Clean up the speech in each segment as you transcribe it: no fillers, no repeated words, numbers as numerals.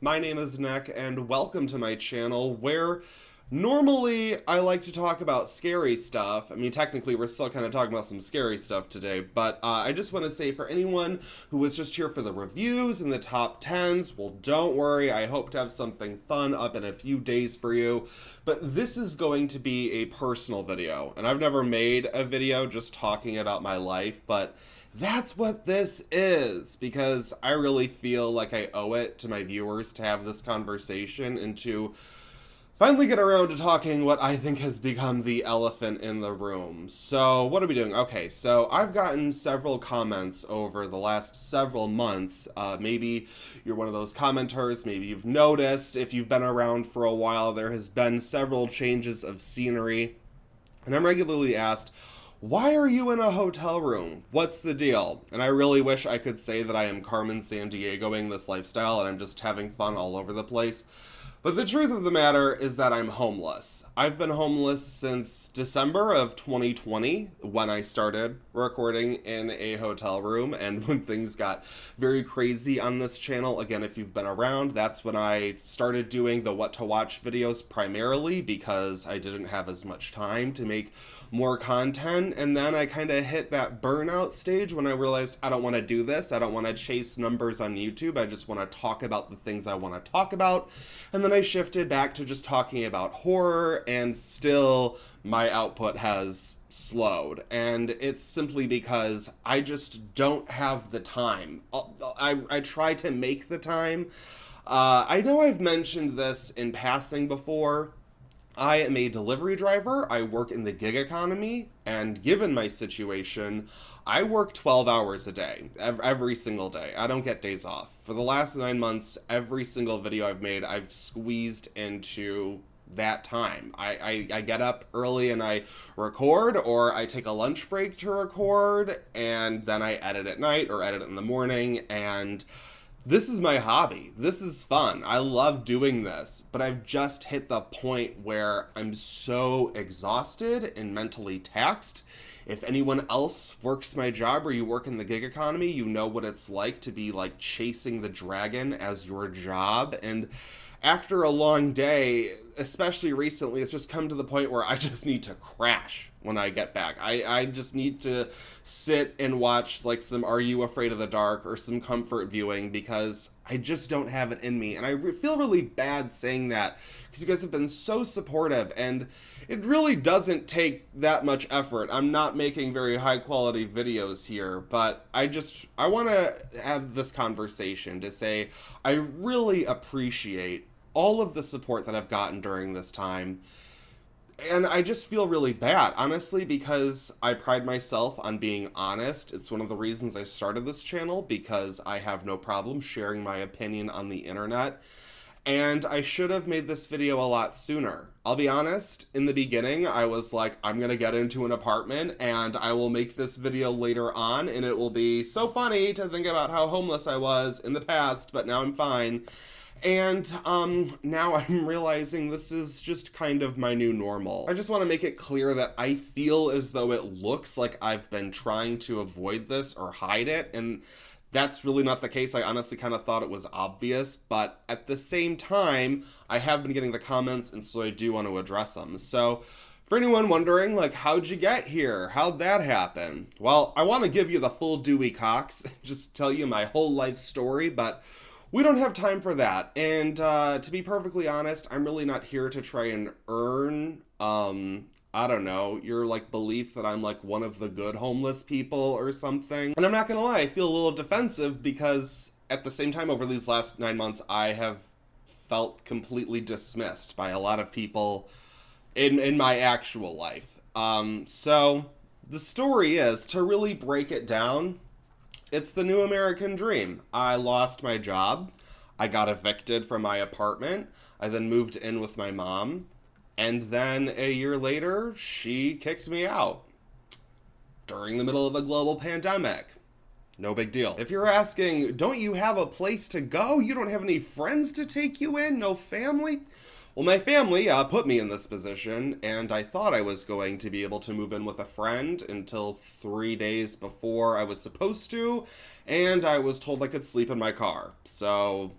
My name is Nick, and welcome to my channel where normally I like to talk about scary stuff. I mean, technically, we're still kind of talking about some scary stuff today, but I just want to say for anyone who was just here for the reviews and the top 10s, well, don't worry. I hope to have something fun up in a few days for you, but this is going to be a personal video, and I've never made a video just talking about my life, but that's what this is, because I really feel like I owe it to my viewers to have this conversation and to finally get around to talking what I think has become the elephant in the room. So what are we doing? Okay, so I've gotten several comments over the last several months. Maybe you're one of those commenters, maybe you've noticed. If you've been around for a while, there has been several changes of scenery, and I'm regularly asked, why are you in a hotel room? What's the deal? And I really wish I could say that I am Carmen Sandiegoing this lifestyle and I'm just having fun all over the place. But the truth of the matter is that I'm homeless. I've been homeless since December of 2020 when I started recording in a hotel room and when things got very crazy on this channel. Again, if you've been around, that's when I started doing the what to watch videos primarily because I didn't have as much time to make more content. And then I kind of hit that burnout stage when I realized I don't want to do this. I don't want to chase numbers on YouTube. I just want to talk about the things I want to talk about. And then I shifted back to just talking about horror, and still my output has slowed. And it's simply because I just don't have the time. I try to make the time. I know I've mentioned this in passing before. I am a delivery driver. I work in the gig economy, and given my situation, I work 12 hours a day, every single day. I don't get days off. For the last 9 months, every single video I've made, I've squeezed into that time. I get up early and I record, or I take a lunch break to record, and then I edit at night or edit in the morning, and this is my hobby. This is fun. I love doing this, but I've just hit the point where I'm so exhausted and mentally taxed. If anyone else works my job or you work in the gig economy, you know what it's like to be like chasing the dragon as your job. And after a long day, especially recently, it's just come to the point where I just need to crash when I get back. I just need to sit and watch like some Are You Afraid of the Dark or some comfort viewing because I just don't have it in me. And I feel really bad saying that because you guys have been so supportive, and it really doesn't take that much effort. I'm not making very high quality videos here, but I want to have this conversation to say I really appreciate all of the support that I've gotten during this time. And I just feel really bad, honestly, because I pride myself on being honest. It's one of the reasons I started this channel, because I have no problem sharing my opinion on the internet. And I should have made this video a lot sooner. I'll be honest, in the beginning, I was like, I'm gonna get into an apartment and I will make this video later on, and it will be so funny to think about how homeless I was in the past, but now I'm fine. And now I'm realizing this is just kind of my new normal. I just want to make it clear that I feel as though it looks like I've been trying to avoid this or hide it, and that's really not the case. I honestly kind of thought it was obvious, but at the same time, I have been getting the comments, and so I do want to address them. So for anyone wondering, like, how'd you get here? How'd that happen? Well, I want to give you the full Dewey Cox, just tell you my whole life story, but we don't have time for that. And to be perfectly honest, I'm really not here to try and earn, I don't know, your like belief that I'm like one of the good homeless people or something. And I'm not gonna lie, I feel a little defensive because at the same time over these last 9 months, I have felt completely dismissed by a lot of people in my actual life. So the story is, to really break it down, it's the new American dream. I lost my job. I got evicted from my apartment. I then moved in with my mom. And then a year later, she kicked me out during the middle of a global pandemic. No big deal. If you're asking, don't you have a place to go? You don't have any friends to take you in? No family? Well, my family put me in this position, and I thought I was going to be able to move in with a friend until 3 days before I was supposed to, and I was told I could sleep in my car. So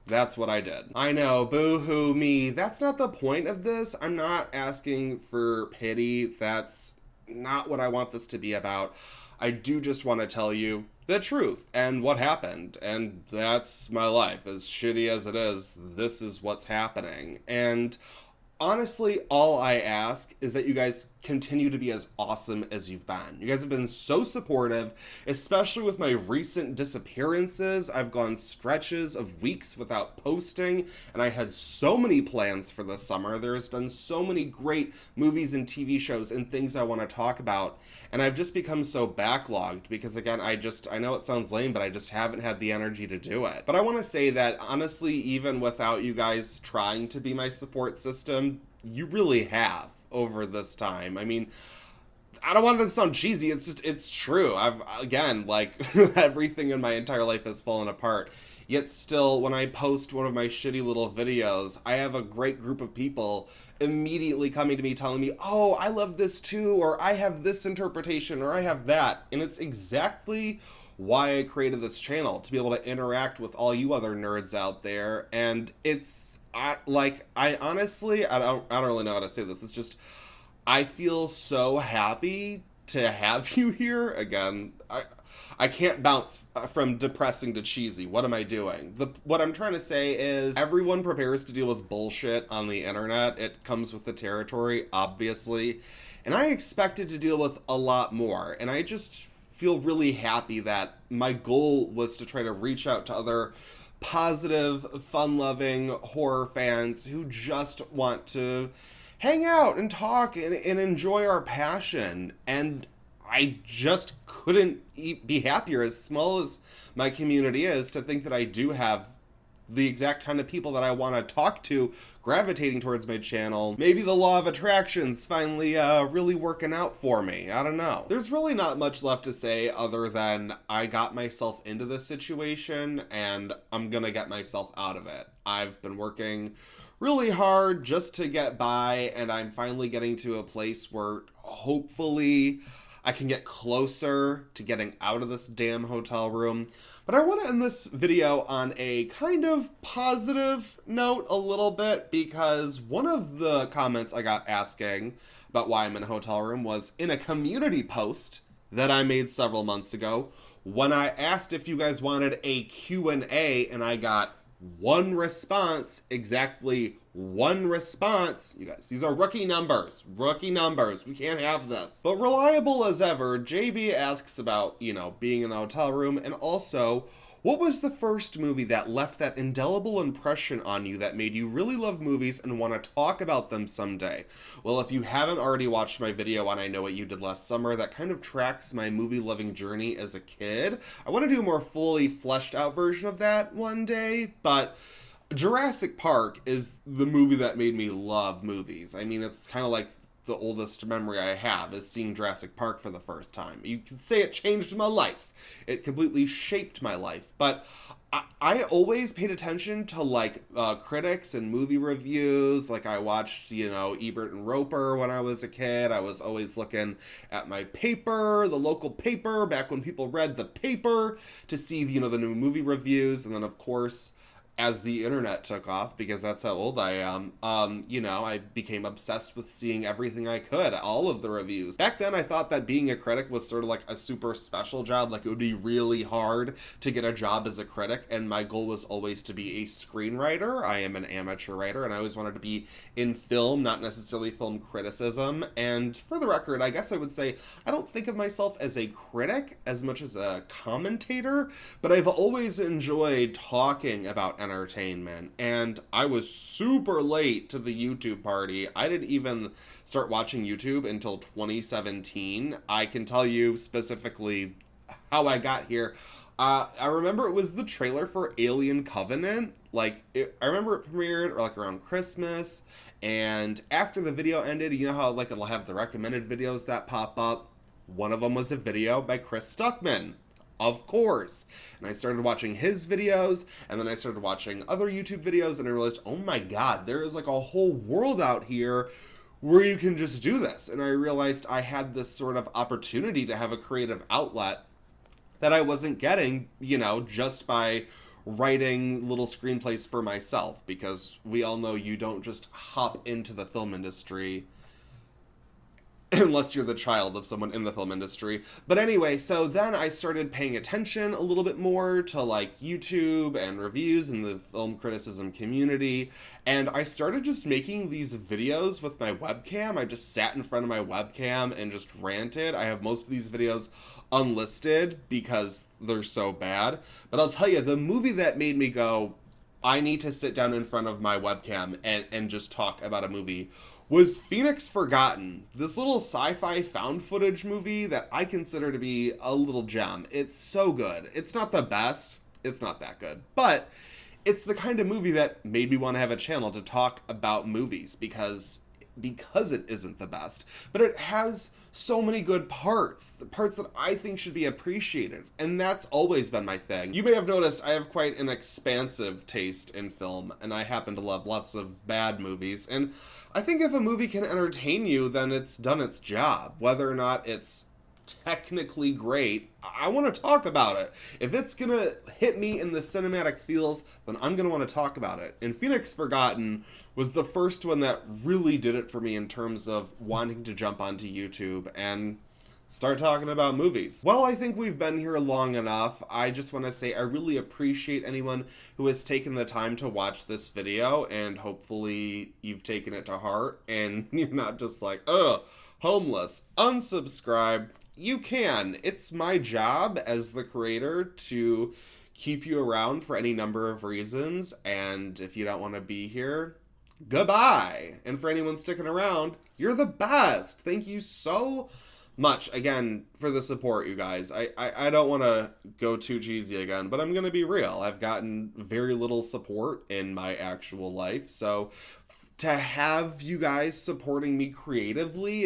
That's what I did. I know, boo-hoo me. That's not the point of this. I'm not asking for pity. That's not what I want this to be about. I do just want to tell you the truth and what happened. And that's my life. As shitty as it is, this is what's happening. And honestly, all I ask is that you guys continue to be as awesome as you've been. You guys have been so supportive, especially with my recent disappearances. I've gone stretches of weeks without posting, and I had so many plans for this summer. There's been so many great movies and TV shows and things I want to talk about, and I've just become so backlogged because, again, I know it sounds lame, but I just haven't had the energy to do it. But I want to say that, honestly, even without you guys trying to be my support system, you really have over this time. I mean, I don't want it to sound cheesy. It's true. Again, everything in my entire life has fallen apart. Yet still, when I post one of my shitty little videos, I have a great group of people immediately coming to me telling me, oh, I love this too, or I have this interpretation, or I have that. And it's exactly why I created this channel, to be able to interact with all you other nerds out there. And I honestly, I don't really know how to say this. It's just, I feel so happy to have you here. Again, I can't bounce from depressing to cheesy. What am I doing? What I'm trying to say is everyone prepares to deal with bullshit on the internet. It comes with the territory, obviously. And I expected to deal with a lot more. And I just feel really happy that my goal was to try to reach out to other positive, fun-loving horror fans who just want to hang out and talk and enjoy our passion. And I just couldn't be happier, as small as my community is, to think that I do have the exact kind of people that I want to talk to gravitating towards my channel. Maybe the law of attraction's finally really working out for me. I don't know. There's really not much left to say other than I got myself into this situation and I'm gonna get myself out of it. I've been working really hard just to get by, and I'm finally getting to a place where hopefully I can get closer to getting out of this damn hotel room. But I want to end this video on a kind of positive note a little bit, because one of the comments I got asking about why I'm in a hotel room was in a community post that I made several months ago when I asked if you guys wanted a Q&A, and I got one response, exactly one response. You guys, these are rookie numbers. We can't have this. But reliable as ever, JB asks about, being in the hotel room, and also, what was the first movie that left that indelible impression on you that made you really love movies and want to talk about them someday? Well, if you haven't already watched my video on I Know What You Did Last Summer, that kind of tracks my movie-loving journey as a kid. I want to do a more fully fleshed out version of that one day, but Jurassic Park is the movie that made me love movies. I mean, it's kind of like the oldest memory I have is seeing Jurassic Park for the first time. You could say it changed my life. It completely shaped my life. But I always paid attention to critics and movie reviews. Like I watched, Ebert and Roper when I was a kid. I was always looking at my paper, the local paper, back when people read the paper, to see, the new movie reviews. And then, of course, as the internet took off, because that's how old I am, I became obsessed with seeing everything I could, all of the reviews. Back then, I thought that being a critic was sort of like a super special job, like it would be really hard to get a job as a critic, and my goal was always to be a screenwriter. I am an amateur writer, and I always wanted to be in film, not necessarily film criticism. And for the record, I guess I would say I don't think of myself as a critic as much as a commentator, but I've always enjoyed talking about entertainment, and I was super late to the YouTube party. I didn't even start watching YouTube until 2017. I can tell you specifically how I got here. I remember it was the trailer for Alien Covenant. I remember it premiered around Christmas, and after the video ended, you know how it'll have the recommended videos that pop up? One of them was a video by Chris Stuckman. Of course. And I started watching his videos, and then I started watching other YouTube videos, and I realized, oh my god, there is a whole world out here where you can just do this. And I realized I had this sort of opportunity to have a creative outlet that I wasn't getting, just by writing little screenplays for myself, because we all know you don't just hop into the film industry unless you're the child of someone in the film industry. But anyway, so then I started paying attention a little bit more to like YouTube and reviews and the film criticism community, and I started just making these videos with my webcam. I just sat in front of my webcam and just ranted. I have most of these videos unlisted because they're so bad, but I'll tell you, the movie that made me go, I need to sit down in front of my webcam and just talk about a movie, was Phoenix Forgotten. This little sci-fi found footage movie that I consider to be a little gem. It's so good. It's not the best. It's not that good. But it's the kind of movie that made me want to have a channel to talk about movies, because it isn't the best. But it has so many good parts, the parts that I think should be appreciated, and that's always been my thing. You may have noticed I have quite an expansive taste in film, and I happen to love lots of bad movies, and I think if a movie can entertain you, then it's done its job. Whether or not it's technically great, I want to talk about it. If it's gonna hit me in the cinematic feels, then I'm gonna want to talk about it. And Phoenix Forgotten was the first one that really did it for me in terms of wanting to jump onto YouTube and start talking about movies. Well, I think we've been here long enough. I just want to say I really appreciate anyone who has taken the time to watch this video, and hopefully you've taken it to heart and you're not just like, ugh, homeless, unsubscribe. You can. It's my job as the creator to keep you around for any number of reasons, and if you don't want to be here, goodbye. And for anyone sticking around, you're the best. Thank you so much again for the support, you guys. I don't want to go too cheesy again, but I'm gonna be real. I've gotten very little support in my actual life, so to have you guys supporting me creatively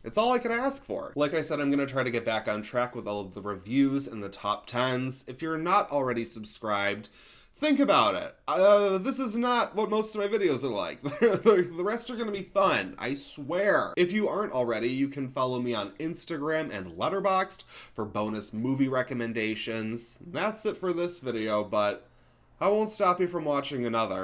it's all I can ask for. Like I said, I'm going to try to get back on track with all of the reviews and the top 10s. If you're not already subscribed, think about it. This is not what most of my videos are like. The rest are going to be fun, I swear. If you aren't already, you can follow me on Instagram and Letterboxd for bonus movie recommendations. That's it for this video, but I won't stop you from watching another.